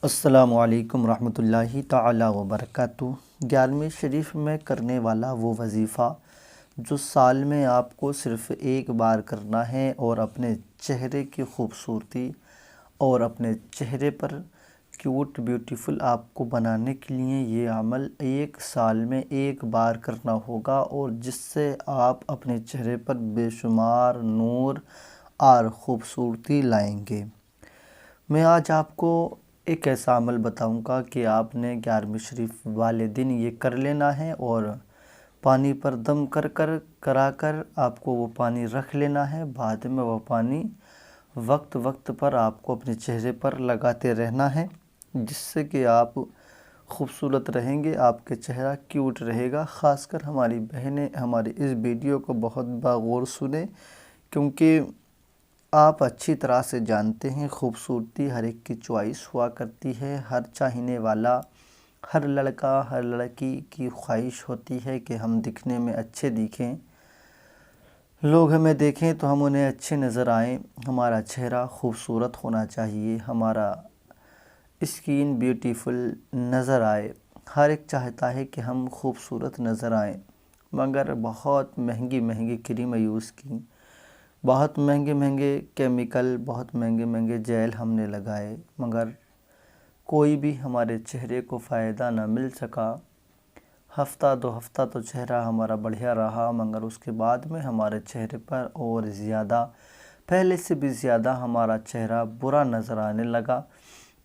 السلام علیکم ورحمۃ اللہ تعالی وبرکاتہ۔ 11ویں شریف میں کرنے والا وہ وظیفہ جو سال میں آپ کو صرف ایک بار کرنا ہے، اور اپنے چہرے کی خوبصورتی اور اپنے چہرے پر کیوٹ بیوٹیفل آپ کو بنانے کے لیے یہ عمل ایک سال میں ایک بار کرنا ہوگا، اور جس سے آپ اپنے چہرے پر بے شمار نور اور خوبصورتی لائیں گے۔ میں آج آپ کو ایک ایسا عمل بتاؤں گا کہ آپ نے 11ویں شریف والے دن یہ کر لینا ہے، اور پانی پر دم کرا کر آپ کو وہ پانی رکھ لینا ہے۔ بعد میں وہ پانی وقت پر آپ کو اپنے چہرے پر لگاتے رہنا ہے، جس سے کہ آپ خوبصورت رہیں گے، آپ کے چہرہ کیوٹ رہے گا۔ خاص کر ہماری بہنیں ہماری اس ویڈیو کو بہت باغور سنیں، کیونکہ آپ اچھی طرح سے جانتے ہیں خوبصورتی ہر ایک کی چوائس ہوا کرتی ہے۔ ہر چاہنے والا، ہر لڑکا ہر لڑکی کی خواہش ہوتی ہے کہ ہم دکھنے میں اچھے دکھیں، لوگ ہمیں دیکھیں تو ہم انہیں اچھے نظر آئیں، ہمارا چہرہ خوبصورت ہونا چاہیے، ہمارا اسکن بیوٹیفل نظر آئے۔ ہر ایک چاہتا ہے کہ ہم خوبصورت نظر آئیں، مگر بہت مہنگی کریم یوز کی، بہت مہنگے کیمیکل، بہت مہنگے جیل ہم نے لگائے، مگر کوئی بھی ہمارے چہرے کو فائدہ نہ مل سکا۔ ہفتہ 2 ہفتہ تو چہرہ ہمارا بڑھیا رہا، مگر اس کے بعد میں ہمارے چہرے پر اور زیادہ، پہلے سے بھی زیادہ ہمارا چہرہ برا نظر آنے لگا،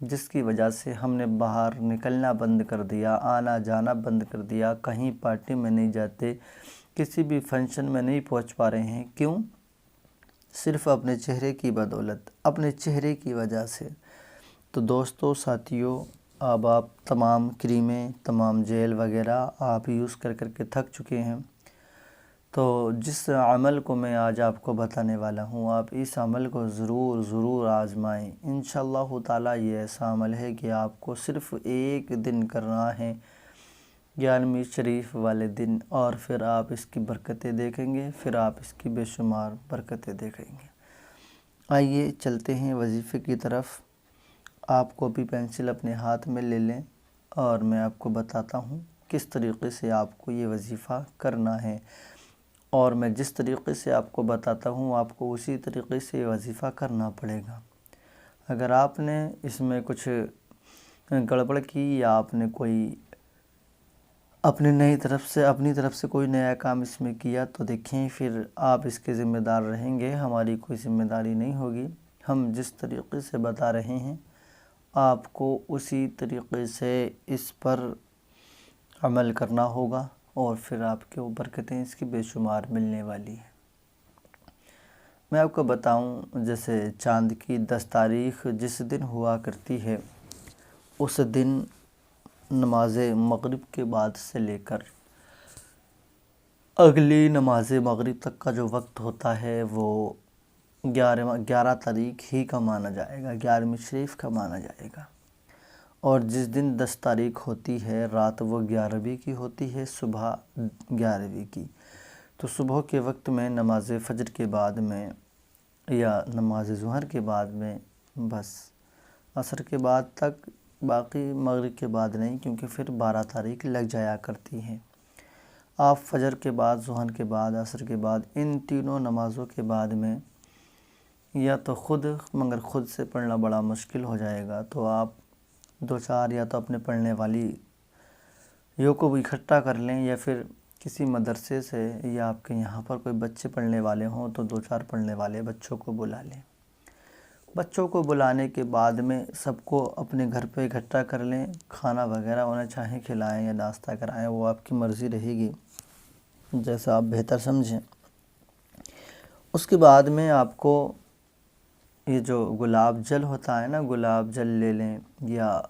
جس کی وجہ سے ہم نے باہر نکلنا بند کر دیا، آنا جانا بند کر دیا، کہیں پارٹی میں نہیں جاتے، کسی بھی فنکشن میں نہیں پہنچ پا رہے ہیں۔ کیوں؟ صرف اپنے چہرے کی بدولت، اپنے چہرے کی وجہ سے۔ تو دوستو، ساتھیو، اب آپ تمام کریمیں، تمام جیل وغیرہ آپ یوز کر کے تھک چکے ہیں، تو جس عمل کو میں آج آپ کو بتانے والا ہوں، آپ اس عمل کو ضرور آزمائیں۔ انشاءاللہ تعالیٰ یہ ایسا عمل ہے کہ آپ کو صرف ایک دن کرنا ہے، 11ویں شریف والے دن، اور پھر آپ اس کی برکتیں دیکھیں گے، پھر آپ اس کی بے شمار برکتیں دیکھیں گے۔ آئیے چلتے ہیں وظیفے کی طرف۔ آپ کاپی پینسل اپنے ہاتھ میں لے لیں، اور میں آپ کو بتاتا ہوں کس طریقے سے آپ کو یہ وظیفہ کرنا ہے، اور میں جس طریقے سے آپ کو بتاتا ہوں آپ کو اسی طریقے سے یہ وظیفہ کرنا پڑے گا۔ اگر آپ نے اس میں کچھ گڑبڑ کی، یا آپ نے کوئی اپنی طرف سے کوئی نیا کام اس میں کیا، تو دیکھیں پھر آپ اس کے ذمہ دار رہیں گے، ہماری کوئی ذمہ داری نہیں ہوگی۔ ہم جس طریقے سے بتا رہے ہیں آپ کو اسی طریقے سے اس پر عمل کرنا ہوگا، اور پھر آپ کے برکتیں اس کی بے شمار ملنے والی ہیں۔ میں آپ کو بتاؤں، جیسے چاند کی 10 تاریخ جس دن ہوا کرتی ہے، اس دن نماز مغرب کے بعد سے لے کر اگلی نماز مغرب تک کا جو وقت ہوتا ہے وہ 11 تاریخ ہی کا مانا جائے گا، 11ویں شریف کا مانا جائے گا۔ اور جس دن 10 تاریخ ہوتی ہے، رات وہ 11ویں کی ہوتی ہے، صبح 11ویں کی۔ تو صبح کے وقت میں نماز فجر کے بعد میں، یا نماز ظہر کے بعد میں، بس عصر کے بعد تک، باقی مغرب کے بعد نہیں، کیونکہ پھر 12 تاریخ لگ جایا کرتی ہیں۔ آپ فجر کے بعد، ظہر کے بعد، عصر کے بعد، ان تینوں نمازوں کے بعد میں، یا تو مگر خود سے پڑھنا بڑا مشکل ہو جائے گا، تو آپ 2-4 یا تو اپنے پڑھنے والی کو اکٹھا کر لیں، یا پھر کسی مدرسے سے، یا آپ کے یہاں پر کوئی بچے پڑھنے والے ہوں تو 2-4 پڑھنے والے بچوں کو بلا لیں۔ بچوں کو بلانے کے بعد میں سب کو اپنے گھر پہ اکٹھا کر لیں، کھانا وغیرہ انہیں چاہیں کھلائیں یا ناشتہ کرائیں، وہ آپ کی مرضی رہے گی، جیسا آپ بہتر سمجھیں۔ اس کے بعد میں آپ کو یہ جو گلاب جل ہوتا ہے نا، گلاب جل لے لیں، یا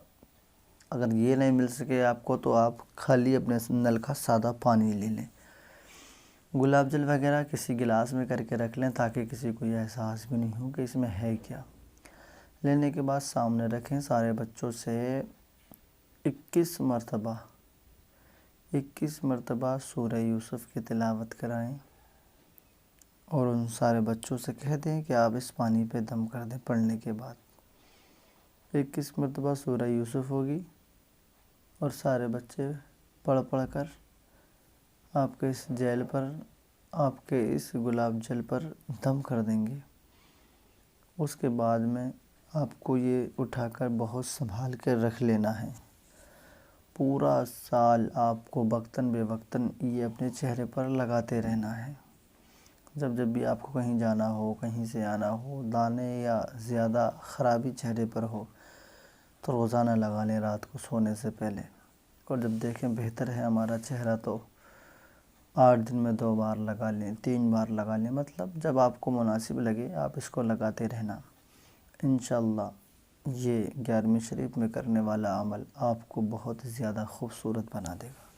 اگر یہ نہیں مل سکے آپ کو تو آپ خالی اپنے نل کا سادہ پانی لے لیں۔ گلاب جل وغیرہ کسی گلاس میں کر کے رکھ لیں، تاکہ کسی کو یہ احساس بھی نہیں ہو کہ اس میں ہے کیا۔ لینے کے بعد سامنے رکھیں، سارے بچوں سے 21 مرتبہ سورہ یوسف کی تلاوت کرائیں، اور ان سارے بچوں سے کہہ دیں کہ آپ اس پانی پہ دم کر دیں پڑھنے کے بعد۔ 21 مرتبہ سورہ یوسف ہوگی اور سارے بچے پڑھ پڑھ کر آپ کے اس جیل پر، آپ کے اس گلاب جل پر دم کر دیں گے۔ اس کے بعد میں آپ کو یہ اٹھا کر بہت سنبھال کے رکھ لینا ہے۔ پورا سال آپ کو وقتاً بے وقتاً یہ اپنے چہرے پر لگاتے رہنا ہے۔ جب بھی آپ کو کہیں جانا ہو، کہیں سے آنا ہو، دانے یا زیادہ خرابی چہرے پر ہو تو روزانہ لگا لیں رات کو سونے سے پہلے، اور جب دیکھیں بہتر ہے ہمارا چہرہ تو 8 دن میں 2 بار لگا لیں، 3 بار لگا لیں، مطلب جب آپ کو مناسب لگے آپ اس کو لگاتے رہنا۔ انشاءاللہ یہ 11ویں شریف میں کرنے والا عمل آپ کو بہت زیادہ خوبصورت بنا دے گا۔